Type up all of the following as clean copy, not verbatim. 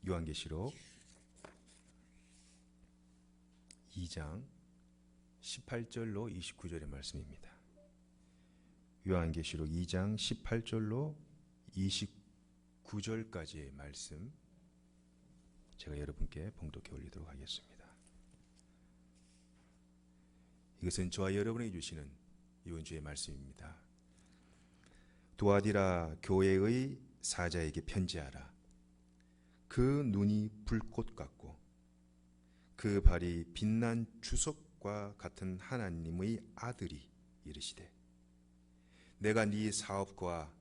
요한계시록 2장 18절로 29절의 말씀입니다. 요한계시록 2장 18절로 29절까지의 말씀 제가 여러분께 봉독해 올리도록 하겠습니다. 이것은 저와 여러분에게 주시는 이번 주의 말씀입니다. 두아디라 교회의 사자에게 편지하라. 그 눈이 불꽃 같고 그 발이 빛난 주석과 같은 하나님의 아들이 이르시되, 내가 네 사업과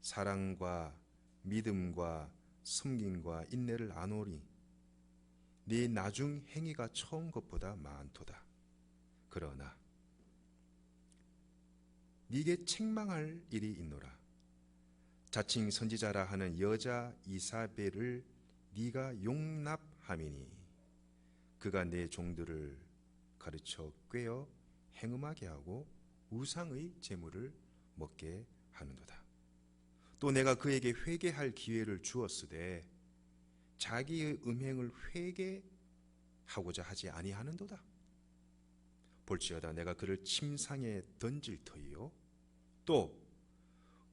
사랑과 믿음과 섬김과 인내를 아노니 네 나중 행위가 처음 것보다 많도다. 그러나 네게 책망할 일이 있노라. 자칭 선지자라 하는 여자 이사벨을 네가 용납함이니 그가 내 종들을 가르쳐 꿰어 행음하게 하고 우상의 제물을 먹게 하는도다. 또 내가 그에게 회개할 기회를 주었으되 자기의 음행을 회개하고자 하지 아니하는도다. 볼지어다 내가 그를 침상에 던질 터이요 또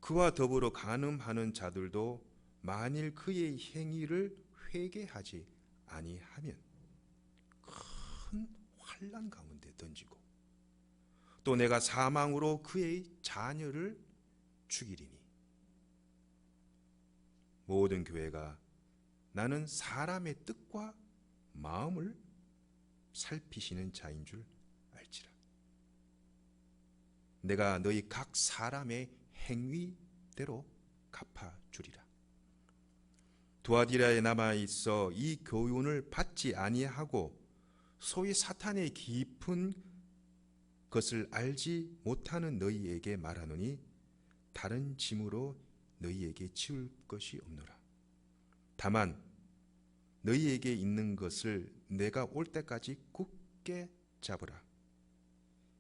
그와 더불어 간음하는 자들도 만일 그의 행위를 회개하지 아니하면 큰 환난 가운데 던지고, 또 내가 사망으로 그의 자녀를 죽이리니 모든 교회가 나는 사람의 뜻과 마음을 살피시는 자인 줄 알지라. 내가 너희 각 사람의 행위대로 갚아주리라. 두아디라에 남아있어 이 교훈을 받지 아니하고 소위 사탄의 깊은 것을 알지 못하는 너희에게 말하노니 다른 짐으로 너희에게 치울 것이 없노라. 다만 너희에게 있는 것을 내가 올 때까지 굳게 잡으라.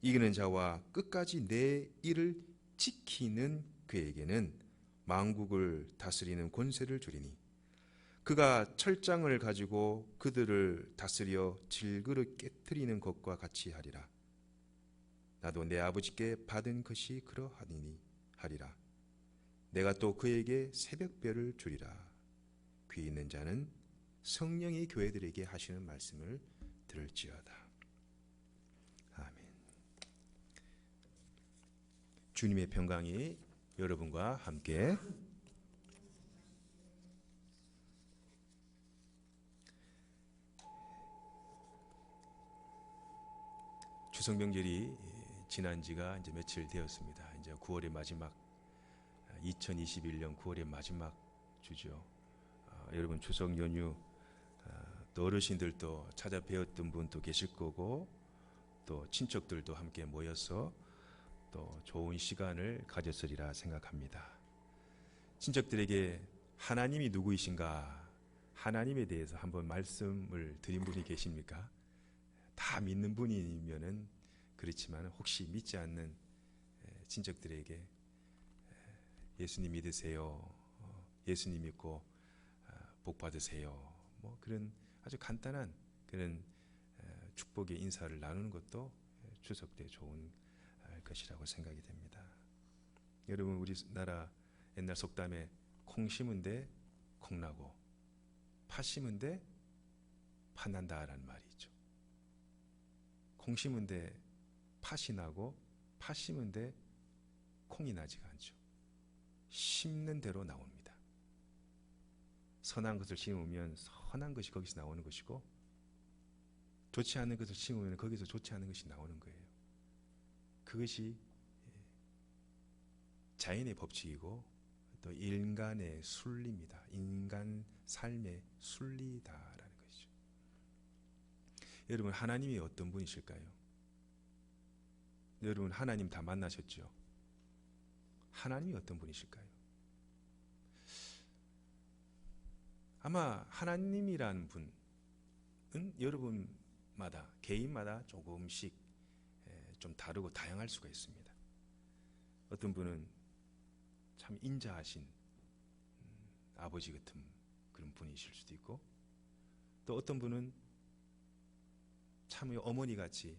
이기는 자와 끝까지 내 일을 지키는 그에게는 만국을 다스리는 권세를 주리니 그가 철장을 가지고 그들을 다스려 질그릇 깨트리는 것과 같이 하리라. 나도 내 아버지께 받은 것이 그러하니니 하리라. 내가 또 그에게 새벽별을 주리라. 귀 있는 자는 성령이 교회들에게 하시는 말씀을 들을지어다. 아멘. 주님의 평강이 여러분과 함께. 추석 명절이 지난 지가 이제 며칠 되었습니다. 이제 9월의 마지막, 2021년 9월의 마지막 주죠. 여러분 추석 연휴 또 어르신들도 찾아뵈었던 분도 계실 거고 또 친척들도 함께 모여서 또 좋은 시간을 가졌으리라 생각합니다. 친척들에게 하나님이 누구이신가, 하나님에 대해서 한번 말씀을 드린 분이 계십니까? 다 믿는 분이면은 그렇지만 혹시 믿지 않는 친척들에게 예수님 믿으세요, 예수님 믿고 복 받으세요, 뭐 그런 아주 간단한 그런 축복의 인사를 나누는 것도 추석 때 좋은 것이라고 생각이 됩니다. 여러분 우리나라 옛날 속담에 콩 심은 데 콩나고 파 심은 데 파난다라는 말이 있죠. 콩 심은 데 팥이 나고 파 심은 데 콩이 나지가 않죠. 심는 대로 나옵니다. 선한 것을 심으면 선한 것이 거기서 나오는 것이고 좋지 않은 것을 심으면 거기서 좋지 않은 것이 나오는 거예요. 그것이 자연의 법칙이고 또 인간의 순리입니다. 인간 삶의 순리다라는 것이죠. 여러분 하나님이 어떤 분이실까요? 여러분 하나님 다 만나셨죠? 하나님이 어떤 분이실까요? 아마 하나님이라는 분은 여러분마다 개인마다 조금씩 좀 다르고 다양할 수가 있습니다. 어떤 분은 참 인자하신 아버지 같은 그런 분이실 수도 있고, 또 어떤 분은 참 어머니같이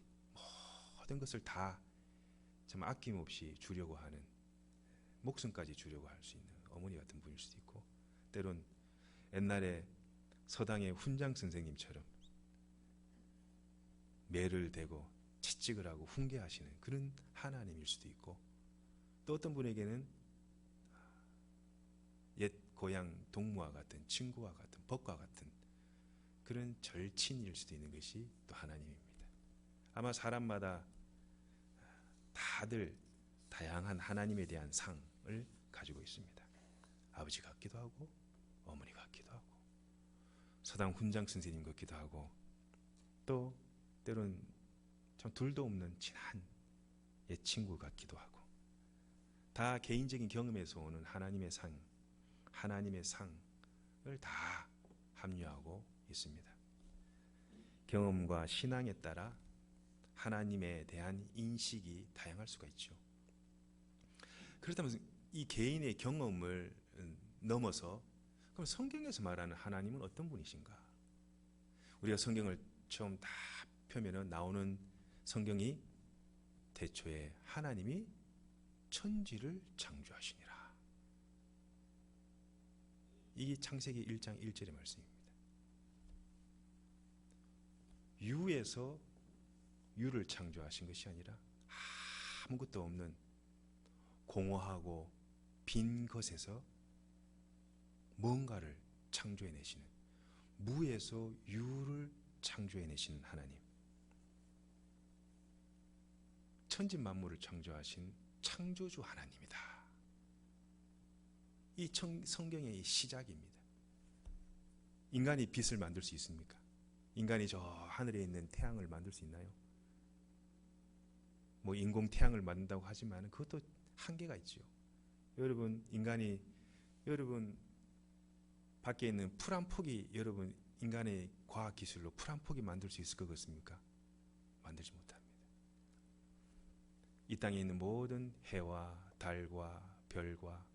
모든 것을 다 참 아낌없이 주려고 하는, 목숨까지 주려고 할 수 있는 어머니 같은 분일 수도 있고, 때론 옛날에 서당의 훈장 선생님처럼 매를 대고 채찍을 하고 훈계하시는 그런 하나님일 수도 있고, 또 어떤 분에게는 옛 고향 동무와 같은, 친구와 같은, 법과 같은 그런 절친일 수도 있는 것이 또 하나님입니다. 아마 사람마다 다들 다양한 하나님에 대한 상을 가지고 있습니다. 아버지 같기도 하고, 어머니 같기도 하고, 서당 훈장 선생님 같기도 하고, 또 때론 참 둘도 없는 친한 옛 친구 같기도 하고, 다 개인적인 경험에서 오는 하나님의 상을 다 합류하고 있습니다. 경험과 신앙에 따라 하나님에 대한 인식이 다양할 수가 있죠. 그렇다면 이 개인의 경험을 넘어서 그럼 성경에서 말하는 하나님은 어떤 분이신가? 우리가 성경을 처음 다 펴면은 나오는 성경이 태초에 하나님이 천지를 창조하시니라. 이게 창세기 1장 1절의 말씀입니다. 유에서 유를 창조하신 것이 아니라 아무것도 없는 공허하고 빈 것에서 뭔가를 창조해내시는, 무에서 유를 창조해내시는 하나님, 천지 만물을 창조하신 창조주 하나님이다. 이 성경의 시작입니다. 인간이 빛을 만들 수 있습니까? 인간이 저 하늘에 있는 태양을 만들 수 있나요? 뭐 인공 태양을 만든다고 하지만 그것도 한계가 있죠. 여러분, 여러분 밖에 있는 풀 한 폭이 여러분 인간의 과학 기술로 풀 한 폭이 만들 수 있을 것 같습니까? 만들지 못합니다. 이 땅에 있는 모든 해와 달과 별과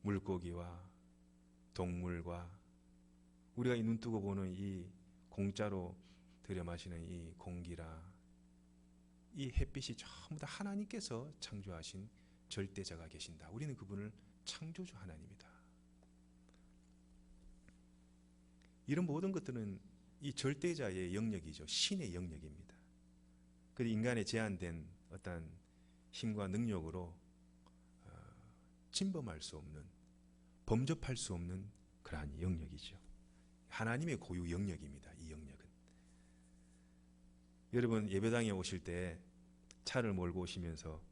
물고기와 동물과 우리가 이 눈뜨고 보는 이 공짜로 들여 마시는 이 공기라, 이 햇빛이 전부 다 하나님께서 창조하신 절대자가 계신다. 우리는 그분을 창조주 하나님이다. 이런 모든 것들은 이 절대자의 영역이죠. 신의 영역입니다. 그 인간의 제한된 어떤 힘과 능력으로 침범할 수 없는, 범접할 수 없는 그러한 영역이죠. 하나님의 고유 영역입니다. 이 영역은. 여러분 예배당에 오실 때 차를 몰고 오시면서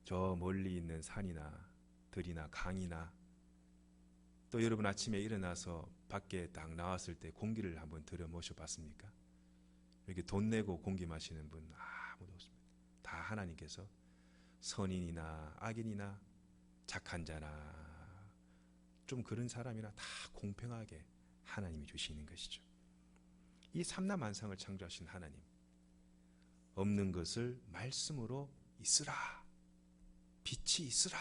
저 멀리 있는 산이나 들이나 강이나, 또 여러분 아침에 일어나서 밖에 딱 나왔을 때 공기를 한번 들여 모셔 봤습니까? 이렇게 돈 내고 공기 마시는 분 아무도 없습니다. 다 하나님께서 선인이나 악인이나 착한 자나 좀 그런 사람이나 다 공평하게 하나님이 주시는 것이죠. 이 삼라만상을 창조하신 하나님, 없는 것을 말씀으로 있으라, 빛이 있으라,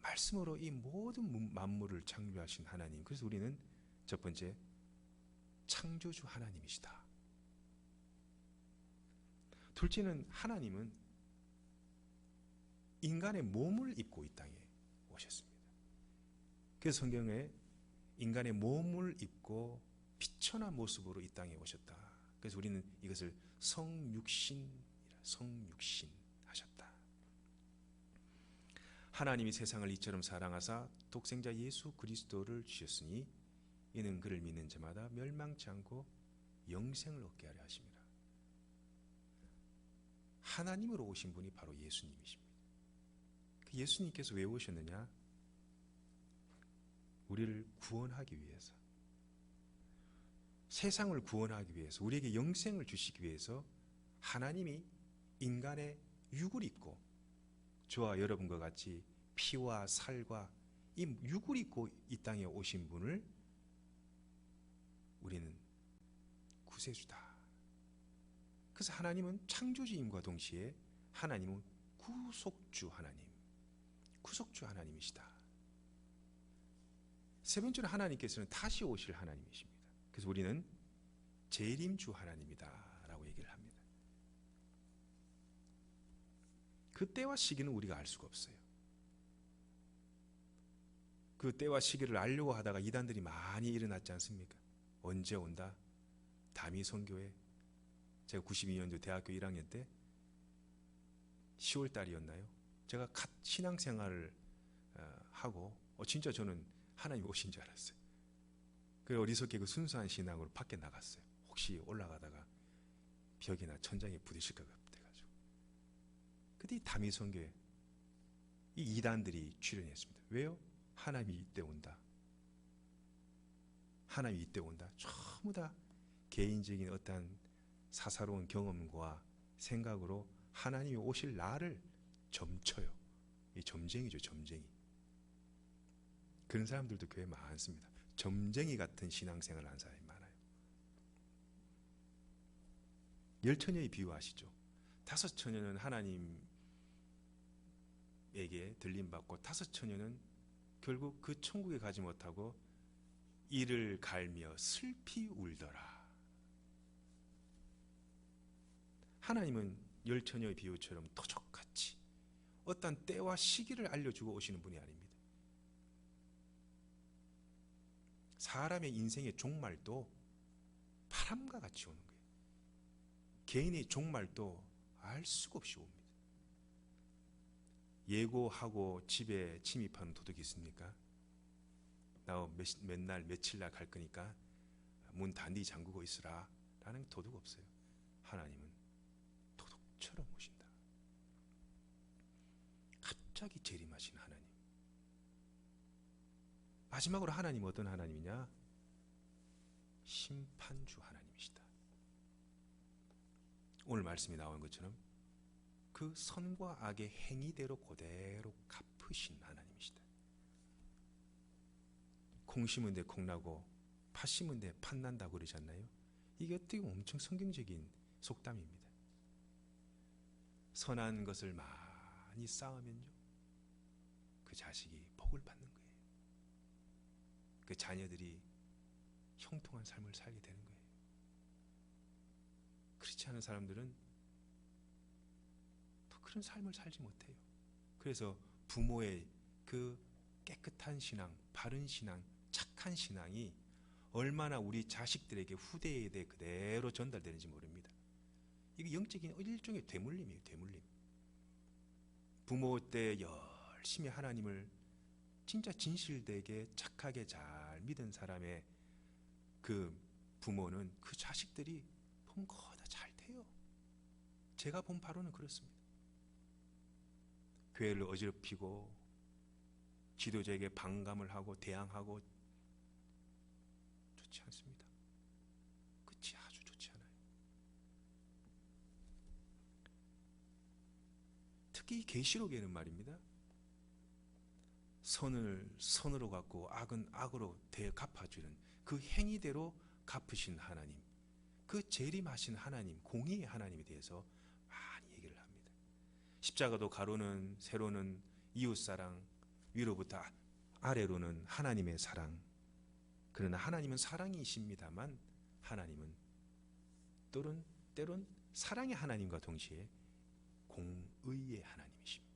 말씀으로 이 모든 만물을 창조하신 하나님. 그래서 우리는 첫 번째 창조주 하나님이시다. 둘째는 하나님은 인간의 몸을 입고 이 땅에 오셨습니다. 그래서 성경에 인간의 몸을 입고 비천한 모습으로 이 땅에 오셨다. 그래서 우리는 이것을 성육신 하셨다. 하나님이 세상을 이처럼 사랑하사 독생자 예수 그리스도를 주셨으니 이는 그를 믿는 자마다 멸망치 않고 영생을 얻게 하려 하심이라. 하나님으로 오신 분이 바로 예수님이십니다. 그 예수님께서 왜 오셨느냐? 우리를 구원하기 위해서, 세상을 구원하기 위해서, 우리에게 영생을 주시기 위해서 하나님이 인간의 육을 입고, 저와 여러분과 같이 피와 살과 이 육을 입고 이 땅에 오신 분을 우리는 구세주다. 그래서 하나님은 창조주임과 동시에 하나님은 구속주 하나님이시다. 세 번째로 하나님께서는 다시 오실 하나님이십니다. 그래서 우리는 재림주 하나님이다 라고 얘기를 합니다. 그 때와 시기는 우리가 알 수가 없어요. 그 때와 시기를 알려고 하다가 이단들이 많이 일어났지 않습니까? 언제 온다? 다미 선교회. 제가 92년도 대학교 1학년 때 10월 달이었나요? 제가 갓 신앙생활을 하고 진짜 저는 하나님 오신 줄 알았어요. 그래서 어리석게 그 순수한 신앙으로 밖에 나갔어요. 혹시 올라가다가 벽이나 천장에 부딪힐까 같아가지고. 그때 이 다미 선교회 이 이단들이 출현했습니다. 왜요? 하나님이 이때 온다. 하나님이 이때 온다. 전부 다 개인적인 어떤 사사로운 경험과 생각으로 하나님이 오실 날을 점쳐요. 이 점쟁이죠, 점쟁이. 그런 사람들도 교회에 많습니다. 점쟁이 같은 신앙생활을 하는 사람이 많아요. 열 처녀의 비유 아시죠? 다섯 처녀는 하나님에게 들림받고 다섯 처녀는 결국 그 천국에 가지 못하고 이를 갈며 슬피 울더라. 하나님은 열 처녀의 비유처럼 도적같이 어떤 때와 시기를 알려주고 오시는 분이 아닙니다. 사람의 인생의 종말도 바람과 같이 오는 거예요. 개인의 종말도 알 수가 없이 옵니다. 예고하고 집에 침입하는 도둑이 있습니까? 나 맨날 며칠날 갈 거니까 문 단디 잠그고 있으라 라는 도둑 없어요. 하나님은 도둑처럼 오신다. 갑자기 재림하신 하나님. 마지막으로 하나님은 어떤 하나님이냐? 심판주 하나님이시다. 오늘 말씀이 나온 것처럼 그 선과 악의 행위대로 그대로 갚으신 하나님이시다. 콩 심은 데 콩 나고 팥 심은 데 팥 난다고 그러지 않나요? 이게 어떻게 보면 엄청 성경적인 속담입니다. 선한 것을 많이 쌓으면요, 그 자식이 복을 받는 거예요. 그 자녀들이 형통한 삶을 살게 되는 거예요. 그렇지 않은 사람들은 또 그런 삶을 살지 못해요. 그래서 부모의 그 깨끗한 신앙, 바른 신앙, 착한 신앙이 얼마나 우리 자식들에게 후대에 대해 그대로 전달되는지 모릅니다. 이게 영적인 일종의 되물림이에요. 되물림. 부모 때 열심히 하나님을 진짜 진실되게 착하게 잘 믿은 사람의 그 부모는 그 자식들이 보면 거의 다 잘 돼요. 제가 본 바로는 그렇습니다. 교회를 어지럽히고 지도자에게 반감을 하고 대항하고 좋지 않습니다. 끝이 아주 좋지 않아요. 특히 계시록에는 말입니다. 선을 선으로 갚고 악은 악으로 갚아주는 그 행위대로 갚으신 하나님, 그 재림하신 하나님, 공의의 하나님에 대해서 많이 얘기를 합니다. 십자가도 가로는 세로는 이웃사랑, 위로부터 아래로는 하나님의 사랑. 그러나 하나님은 사랑이십니다만 하나님은 때론 사랑의 하나님과 동시에 공의의 하나님이십니다.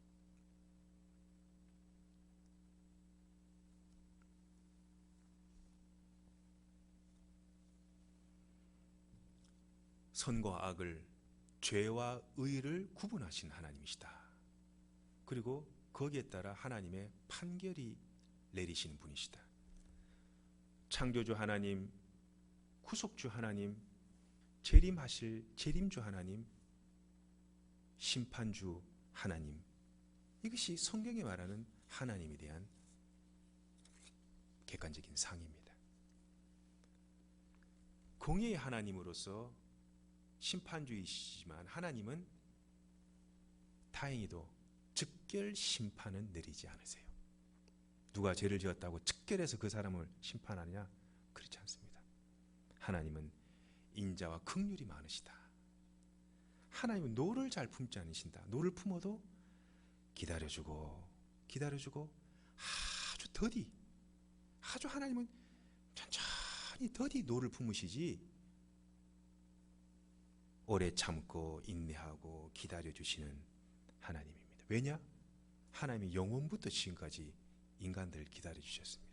선과 악을, 죄와 의를 구분하신 하나님이시다. 그리고 거기에 따라 하나님의 판결이 내리시는 분이시다. 창조주 하나님, 구속주 하나님, 재림주 하나님, 심판주 하나님. 이것이 성경이 말하는 하나님에 대한 객관적인 상입니다. 공의의 하나님으로서 심판주이시지만 하나님은 다행히도 즉결 심판은 내리지 않으세요. 누가 죄를 지었다고 즉결해서 그 사람을 심판하느냐? 그렇지 않습니다. 하나님은 인자와 긍휼이 많으시다. 하나님은 노를 잘 품지 않으신다. 노를 품어도 기다려주고 아주 더디, 아주 하나님은 천천히 더디 노를 품으시지 오래 참고 인내하고 기다려주시는 하나님입니다. 왜냐? 하나님이 영원부터 지금까지 인간들을 기다려주셨습니다.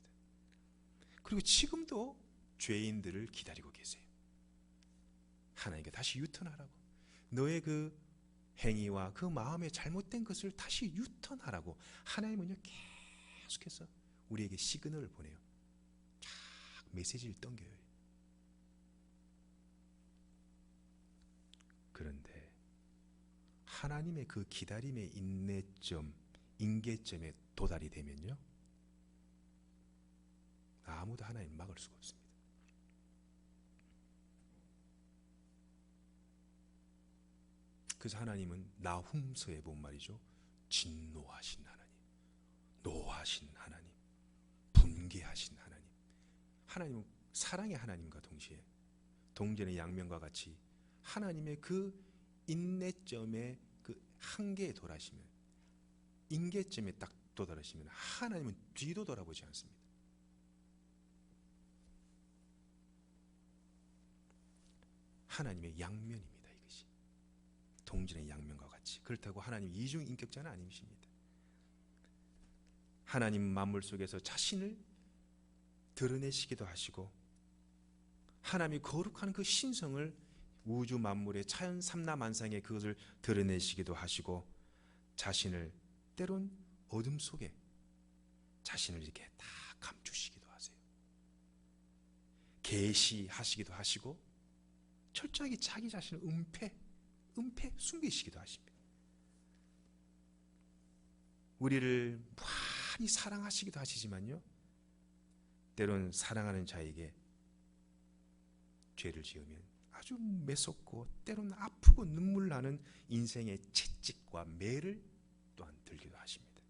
그리고 지금도 죄인들을 기다리고 계세요. 하나님께 다시 유턴하라고, 너의 그 행위와 그 마음의 잘못된 것을 다시 유턴하라고 하나님은요 계속해서 우리에게 시그널을 보내요. 쫙 메시지를 던겨요. 그런데 하나님의 그 기다림의 인내점, 인계점에 도달이 되면요 아무도 하나님 막을 수가 없습니다. 그래서 하나님은 나훔서에 본 말이죠, 진노하신 하나님, 노하신 하나님, 분개하신 하나님. 하나님은 사랑의 하나님과 동시에 동전의 양면과 같이 하나님의 그 인내점의 그 한계에 도달하시면, 인계점에 딱 도달하시면 하나님은 뒤도 돌아보지 않습니다. 하나님의 양면입니다. 이것이 동전의 양면과 같이. 그렇다고 하나님 이중인격자는 아니십니다. 하나님 만물 속에서 자신을 드러내시기도 하시고, 하나님이 거룩한 그 신성을 우주 만물의 자연 삼라만상에 그것을 드러내시기도 하시고, 자신을 때론 어둠 속에 자신을 이렇게 다 감추시기도 하세요. 계시하시기도 하시고, 철저하게 자기 자신을 은폐 숨기시기도 하십니다. 우리를 많이 사랑하시기도 하시지만요, 때론 사랑하는 자에게 죄를 지으면 아주 매섭고 때로는 아프고 눈물 나는 인생의 채찍과 매를 또한 들기도 하십니다.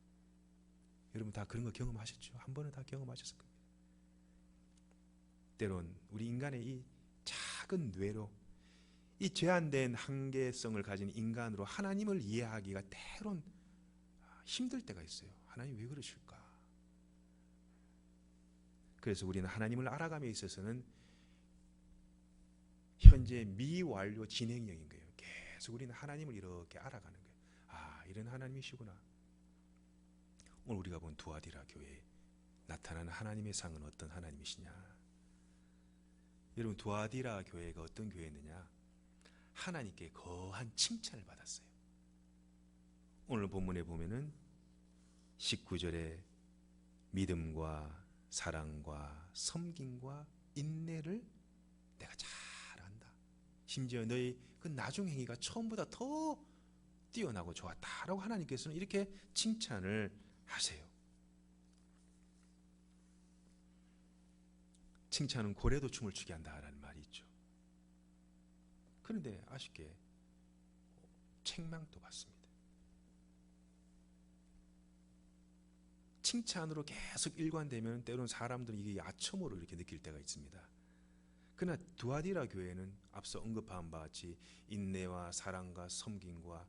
여러분 다 그런 거 경험하셨죠? 한 번은 다 경험하셨을 겁니다. 때론 우리 인간의 이 작은 뇌로, 이 제한된 한계성을 가진 인간으로 하나님을 이해하기가 때론 힘들 때가 있어요. 하나님 왜 그러실까? 그래서 우리는 하나님을 알아감에 있어서는 현재 미완료 진행형인 거예요. 계속 우리는 하나님을 이렇게 알아가는 거예요. 아, 이런 하나님이시구나. 오늘 우리가 본 두아디라 교회에 나타나는 하나님의 상은 어떤 하나님이시냐? 여러분, 두아디라 교회가 어떤 교회였느냐? 하나님께 거한 칭찬을 받았어요. 오늘 본문에 보면은 19절에 믿음과 사랑과 섬김과 인내를 내가 잘 안다. 심지어 너희 그 나중 행위가 처음보다 더 뛰어나고 좋았다라고 하나님께서는 이렇게 칭찬을 하세요. 칭찬은 고래도 춤을 추게 한다라는 말이 있죠. 그런데 아쉽게 책망도 받습니다. 칭찬으로 계속 일관되면 때로는 사람들은 이게 아첨으로 이렇게 느낄 때가 있습니다. 그러나 두아디라 교회는 앞서 언급한 바와 같이 인내와 사랑과 섬김과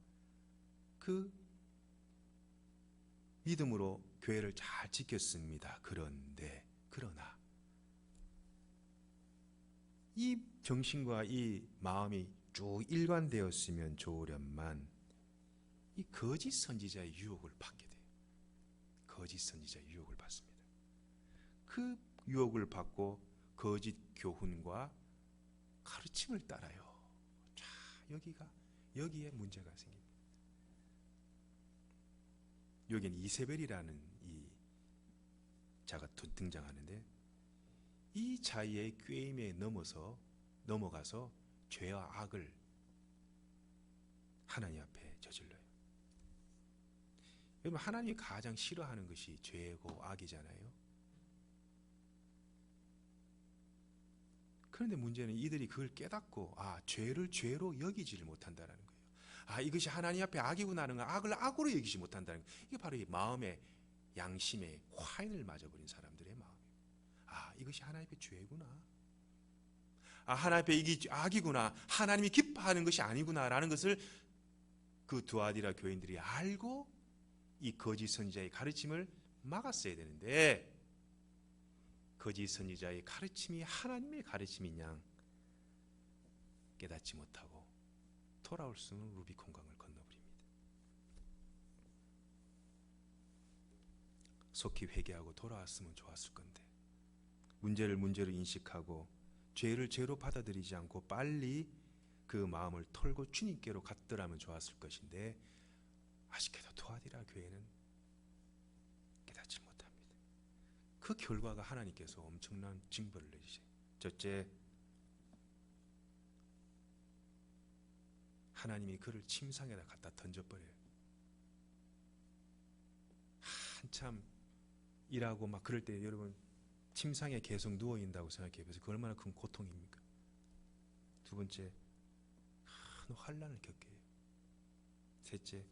그 믿음으로 교회를 잘 지켰습니다. 그러나 이 정신과 이 마음이 쭉 일관되었으면 좋으련만 이 거짓 선지자의 유혹을 받게 돼요. 거짓 선지자의 유혹을 받습니다. 그 유혹을 받고 거짓 교훈과 가르침을 따라요. 자, 여기에 문제가 생깁니다. 여기는 이세벨이라는 이 자가 등장하는데, 이 자의 꾀임에 넘어가서 죄와 악을 하나님 앞에 저질러요. 여러분, 하나님이 가장 싫어하는 것이 죄고 악이잖아요. 그런데 문제는 이들이 그걸 깨닫고 죄를 죄로 여기지를 못한다는 거예요. 이것이 하나님 앞에 악이구나 하는 걸 악을 악으로 여기지 못한다는 거예요. 이게 바로 이 마음의 양심의 화인을 맞아버린 사람들의 마음이에요. 이것이 하나님 앞에 죄구나. 하나님 앞에 이게 악이구나. 하나님이 기뻐하는 것이 아니구나라는 것을 그 두아디라 교인들이 알고 이 거짓 선지자의 가르침을 막았어야 되는데, 거짓 선지자의 가르침이 하나님의 가르침인 양 깨닫지 못하고 돌아올 수는 루비콘 강을 건너버립니다. 속히 회개하고 돌아왔으면 좋았을 건데 문제를 문제로 인식하고 죄를 죄로 받아들이지 않고 빨리 그 마음을 털고 주님께로 갔더라면 좋았을 것인데 아쉽게도 투아디라 교회는 깨닫지 못합니다. 그 결과가 하나님께서 엄청난 징벌을 내리세요. 첫째, 하나님이 그를 침상에다 갖다 던져버려요. 한참 일하고 막 그럴 때 여러분 침상에 계속 누워있다고 생각해보세요. 그 얼마나 큰 고통입니까? 두 번째, 큰 환난을 겪게 해요. 셋째,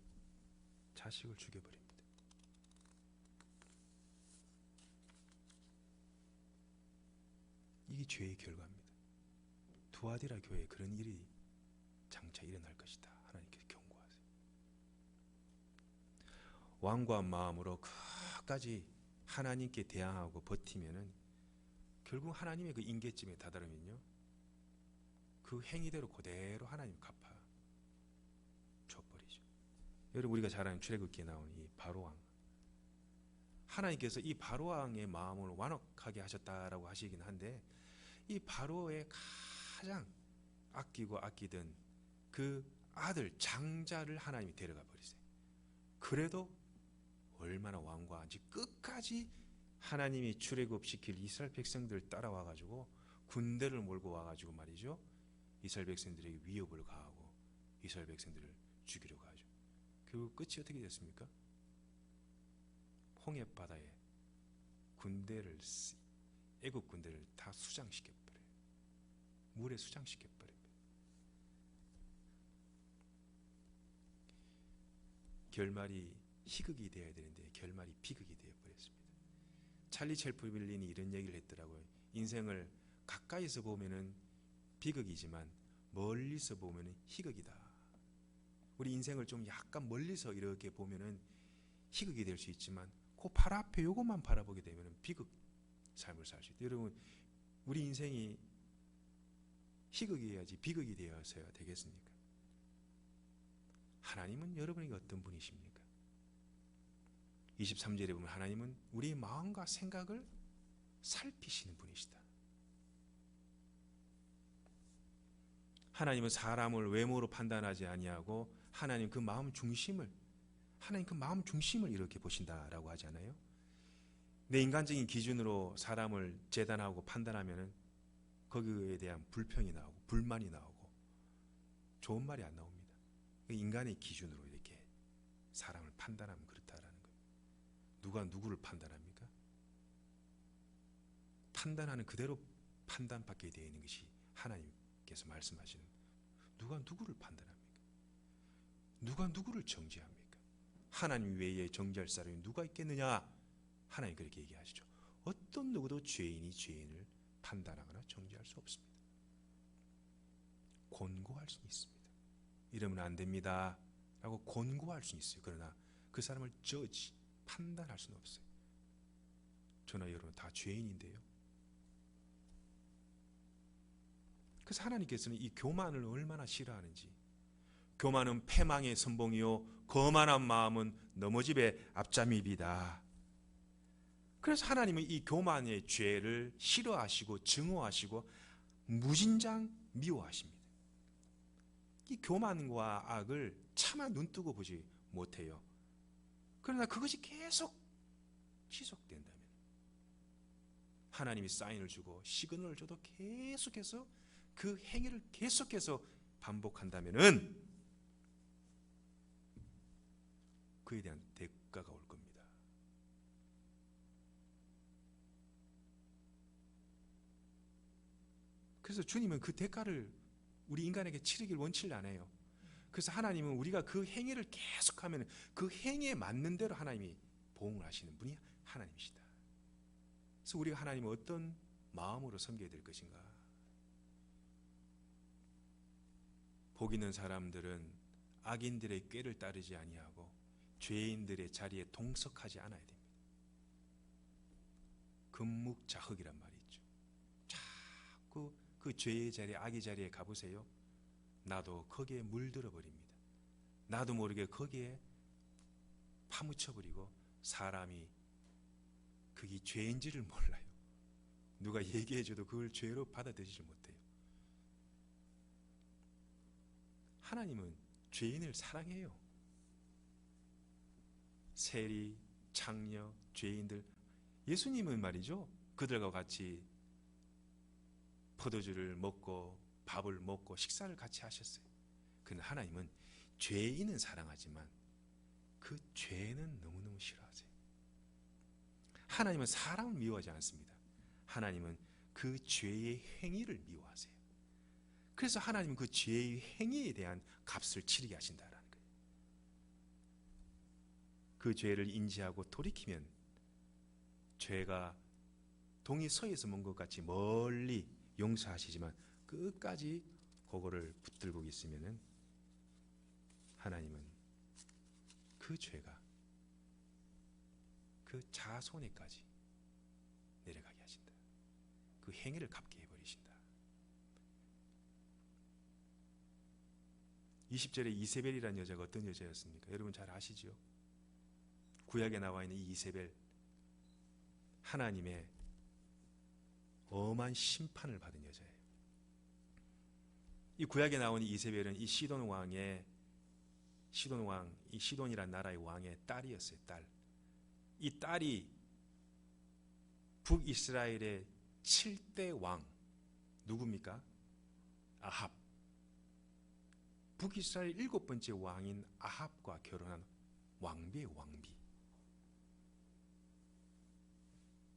자식을 죽여버립니다. 이게 죄의 결과입니다. 두아디라 교회에 그런 일이 장차 일어날 것이다. 하나님께서 경고하세요. 완고한 마음으로 끝까지 하나님께 대항하고 버티면은 결국 하나님의 그 인계점에 다다르면요, 그 행위대로 그대로 하나님 갚아 줘버리죠. 여러분 우리가 잘 아는 출애굽기에 나오는 이 바로왕, 하나님께서 이 바로왕의 마음을 완악하게 하셨다라고 하시긴 한데 이 바로의 가장 아끼고 아끼던 그 아들 장자를 하나님이 데려가 버리세요. 그래도 얼마나 완고한지 끝까지 하나님이 출애굽시킬 이스라엘 백성들 따라와 가지고 군대를 몰고 와 가지고 말이죠, 이스라엘 백성들에게 위협을 가하고 이스라엘 백성들을 죽이려고 하죠. 결국 끝이 어떻게 됐습니까? 홍해 바다에 군대를, 애국 군대를 다 수장시켜버려요. 물에 수장시켜버려요. 결말이 희극이 되어야 되는데 결말이 비극이 되어버렸습니다. 찰리 챌플린이 이런 얘기를 했더라고요. 인생을 가까이서 보면은 비극이지만 멀리서 보면은 희극이다. 우리 인생을 좀 약간 멀리서 이렇게 보면은 희극이 될 수 있지만 그 발 앞에 요것만 바라보게 되면은 비극 삶을 살 수 있다. 여러분 우리 인생이 희극이어야지 비극이 되어서야 되겠습니까? 하나님은 여러분에게 어떤 분이십니까? 23절에 보면 하나님은 우리의 마음과 생각을 살피시는 분이시다. 하나님은 사람을 외모로 판단하지 아니하고 하나님 그 마음 중심을 이렇게 보신다라고 하잖아요. 내 인간적인 기준으로 사람을 재단하고 판단하면은 거기에 대한 불평이 나오고 불만이 나오고 좋은 말이 안 나옵니다. 인간의 기준으로 이렇게 사람을 판단하면 그렇다라는 거예요. 누가 누구를 판단합니까? 판단하는 그대로 판단받게 되어 있는 것이 하나님께서 말씀하시는, 누가 누구를 판단합니까? 누가 누구를 정죄합니까? 하나님 외에 정죄할 사람이 누가 있겠느냐? 하나님 그렇게 얘기하시죠. 어떤 누구도 죄인이 죄인을 판단하거나 정죄할 수 없습니다. 권고할 수 있습니다. 이러면 안 됩니다 라고 권고할 수 있어요. 그러나 그 사람을 판단할 수는 없어요. 저나 여러분 다 죄인인데요. 그래서 하나님께서는 이 교만을 얼마나 싫어하는지, 교만은 패망의 선봉이요 거만한 마음은 넘어집의 앞잠입니다. 그래서 하나님은 이 교만의 죄를 싫어하시고 증오하시고 무진장 미워하십니다. 이 교만과 악을 차마 눈뜨고 보지 못해요. 그러나 그것이 계속 지속된다면, 하나님이 사인을 주고 시그널을 줘도 계속해서 그 행위를 계속해서 반복한다면은 그에 대한 대가가 올 겁니다. 그래서 주님은 그 대가를 우리 인간에게 치르길 원치를 않아요. 그래서 하나님은 우리가 그 행위를 계속하면 그 행위에 맞는 대로 하나님이 보응을 하시는 분이 하나님이시다. 그래서 우리가 하나님을 어떤 마음으로 섬겨야 될 것인가? 복 있는 사람들은 악인들의 꾀를 따르지 아니하고 죄인들의 자리에 동석하지 않아야 됩니다. 금묵자흑이란 말이 있죠. 자꾸 그 죄의 자리에, 악의 자리에 가보세요. 나도 거기에 물들어 버립니다. 나도 모르게 거기에 파묻혀버리고 사람이 그게 죄인지를 몰라요. 누가 얘기해줘도 그걸 죄로 받아들이지 못해요. 하나님은 죄인을 사랑해요. 세리, 창녀, 죄인들, 예수님은 말이죠, 그들과 같이 포도주를 먹고 밥을 먹고 식사를 같이 하셨어요. 그러나 하나님은 죄인은 사랑하지만 그 죄는 너무너무 싫어하세요. 하나님은 사람을 미워하지 않습니다. 하나님은 그 죄의 행위를 미워하세요. 그래서 하나님은 그 죄의 행위에 대한 값을 치르게 하신다는 거예요. 그 죄를 인지하고 돌이키면 죄가 동이 서에서 먼 것 같이 멀리 용서하시지만 끝까지 그거를 붙들고 있으면은 하나님은 그 죄가 그 자손에까지 내려가게 하신다. 그 행위를 갚게 해버리신다. 20절에 이세벨이라는 여자가 어떤 여자였습니까? 여러분 잘 아시죠? 구약에 나와 있는 이 이세벨, 하나님의 엄한 심판을 받은 여자예요. 이 구약에 나오는 이세벨은 이 시돈 시돈이란 나라의 왕의 딸이었어요. 딸. 이 딸이 북이스라엘의 7대 왕 누굽니까? 아합. 북이스라엘 7번째 왕인 아합과 결혼한 왕비의 왕비.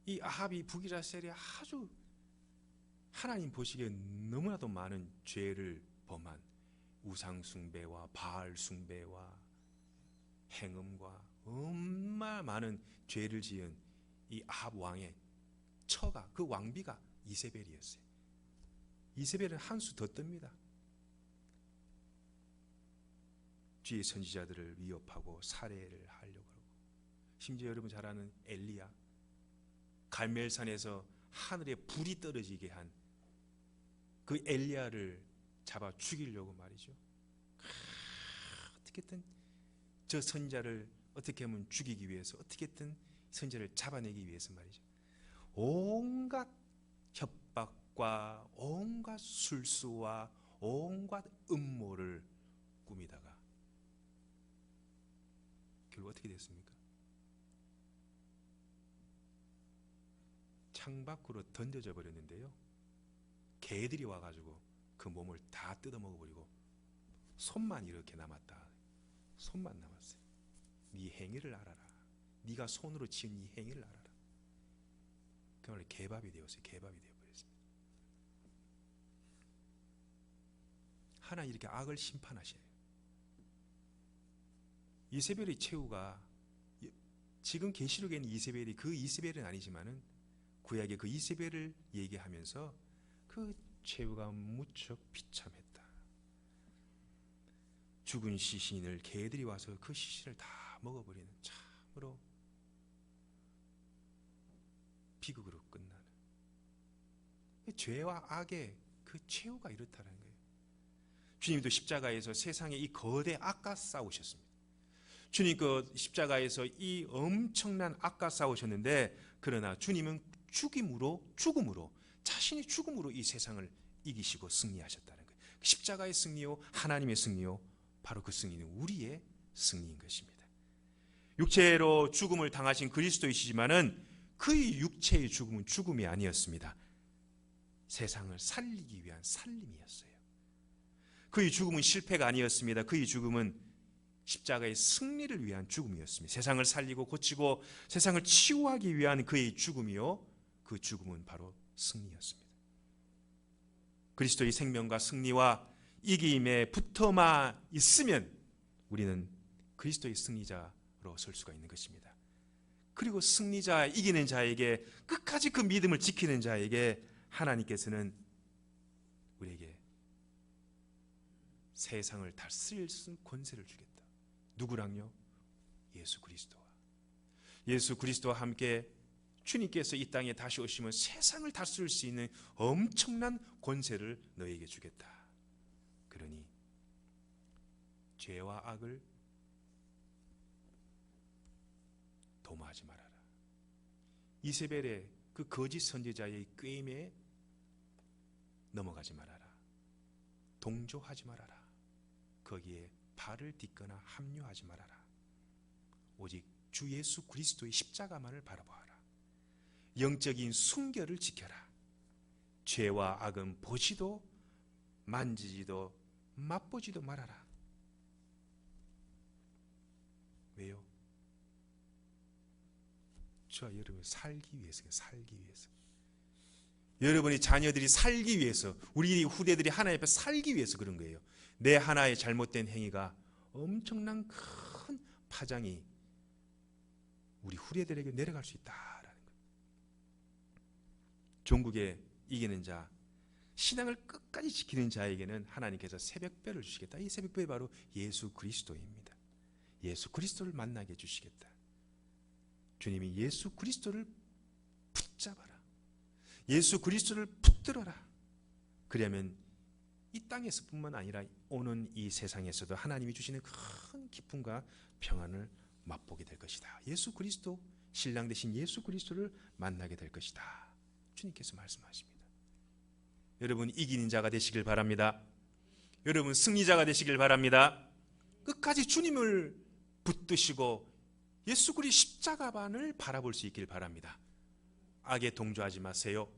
이 아합이 북이스라엘에 아주 하나님 보시기에 너무나도 많은 죄를 범한 우상숭배와 바알숭배와 행음과 얼마나 많은 죄를 지은 이 아합 왕의 처가, 그 왕비가 이세벨이었어요. 이세벨은 한 수 더 뜹니다. 주의 선지자들을 위협하고 살해를 하려고 하고, 심지어 여러분 잘 아는 엘리야, 갈멜산에서 하늘에 불이 떨어지게 한 그 엘리야를 잡아 죽이려고 말이죠. 어떻게든 저 선지자를 어떻게 하면 죽이기 위해서, 어떻게든 선지자를 잡아내기 위해서 말이죠. 온갖 협박과 온갖 술수와 온갖 음모를 꾸미다가 결국 어떻게 됐습니까? 창밖으로 던져져 버렸는데요. 개들이 와가지고 그 몸을 다 뜯어먹어버리고 손만 이렇게 남았다. 손만 남았어요. 네 행위를 알아라. 네가 손으로 지은 이 행위를 알아라. 그야말로 개밥이 되었어요. 개밥이 되어버렸습니다. 하나님 이렇게 악을 심판하셔요. 이세벨의 최후가, 지금 계시록에 있는 이세벨이 그 이세벨은 아니지만은 구약의 그 이세벨을 얘기하면서 그 최후가 무척 비참했다. 죽은 시신을 개들이 와서 그 시신을 다 먹어버리는 참으로 비극으로 끝나는 죄와 악의 그 최후가 이렇다는 거예요. 주님도 십자가에서 세상의 이 거대 악과 싸우셨습니다. 주님 그 십자가에서 이 엄청난 악과 싸우셨는데, 그러나 주님은 죽음으로 자신이 죽음으로 이 세상을 이기시고 승리하셨다는 거예요. 십자가의 승리요, 하나님의 승리요, 바로 그 승리는 우리의 승리인 것입니다. 육체로 죽음을 당하신 그리스도이시지만은 그의 육체의 죽음은 죽음이 아니었습니다. 세상을 살리기 위한 살림이었어요. 그의 죽음은 실패가 아니었습니다. 그의 죽음은 십자가의 승리를 위한 죽음이었습니다. 세상을 살리고 고치고 세상을 치유하기 위한 그의 죽음이요, 그 죽음은 바로 승리였습니다. 그리스도의 생명과 승리와 이김에 붙어만 있으면 우리는 그리스도의 승리자로 설 수가 있는 것입니다. 그리고 승리자, 이기는 자에게, 끝까지 그 믿음을 지키는 자에게 하나님께서는 우리에게 세상을 다스릴 권세를 주겠다. 누구랑요? 예수 그리스도와 함께 주님께서 이 땅에 다시 오시면 세상을 다스릴 수 있는 엄청난 권세를 너에게 주겠다. 그러니 죄와 악을 도모하지 말아라. 이세벨의 그 거짓 선지자의 꾀임에 넘어가지 말아라. 동조하지 말아라. 거기에 발을 딛거나 합류하지 말아라. 오직 주 예수 그리스도의 십자가만을 바라보아라. 영적인 순결을 지켜라. 죄와 악은 보지도 만지지도 맛보지도 말아라. 왜요? 저와 여러분 살기 위해서, 살기 위해서. 여러분이 자녀들이 살기 위해서, 우리 후대들이 하나님 앞에 살기 위해서 그런 거예요. 내 하나의 잘못된 행위가 엄청난 큰 파장이 우리 후대들에게 내려갈 수 있다라는 거예요. 종국에 이기는 자, 신앙을 끝까지 지키는 자에게는 하나님께서 새벽별을 주시겠다. 이 새벽별이 바로 예수 그리스도입니다. 예수 그리스도를 만나게 해주시겠다. 주님이 예수 그리스도를 붙잡아라. 예수 그리스도를 붙들어라. 그러면 이 땅에서뿐만 아니라 오는 이 세상에서도 하나님이 주시는 큰 기쁨과 평안을 맛보게 될 것이다. 예수 그리스도, 신랑 되신 예수 그리스도를 만나게 될 것이다. 주님께서 말씀하십니다. 여러분 이기는 자가 되시길 바랍니다. 여러분 승리자가 되시길 바랍니다. 끝까지 주님을 붙드시고 예수 그리스도 십자가만을 바라볼 수 있길 바랍니다. 악에 동조하지 마세요.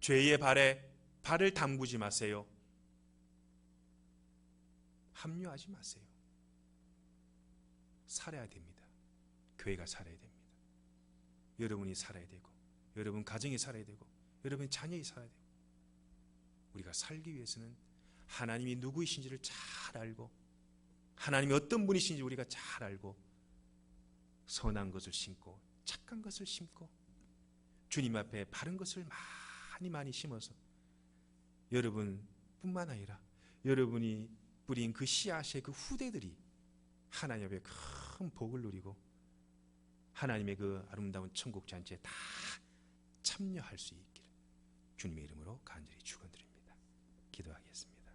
죄의 발을 담그지 마세요. 합류하지 마세요. 살아야 됩니다. 교회가 살아야 됩니다. 여러분이 살아야 되고, 여러분 가정이 살아야 되고, 여러분 자녀이 살아야 되고, 우리가 살기 위해서는 하나님이 누구이신지를 잘 알고, 하나님이 어떤 분이신지 우리가 잘 알고, 선한 것을 심고 착한 것을 심고 주님 앞에 바른 것을 많이 심어서 여러분뿐만 아니라 여러분이 뿌린 그 씨앗의 그 후대들이 하나님 앞에 큰 복을 누리고 하나님의 그 아름다운 천국 잔치에 다 참여할 수 있기를 주님의 이름으로 간절히 축원드립니다. 기도하겠습니다.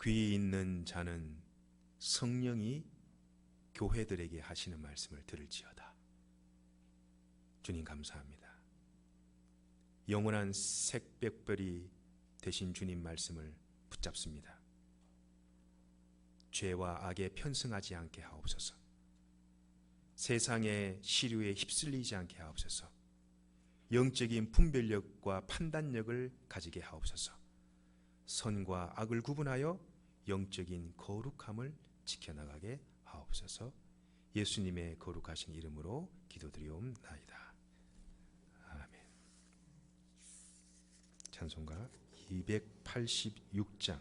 귀 있는 자는 성령이 교회들에게 하시는 말씀을 들을지어다. 주님 감사합니다. 영원한 새벽별이 되신 주님 말씀을 붙잡습니다. 죄와 악에 편승하지 않게 하옵소서. 세상의 시류에 휩쓸리지 않게 하옵소서. 영적인 분별력과 판단력을 가지게 하옵소서. 선과 악을 구분하여 영적인 거룩함을 지켜나가게 하옵소서. 예수님의 거룩하신 이름으로 기도드리옵나이다. 아멘. 찬송가 286장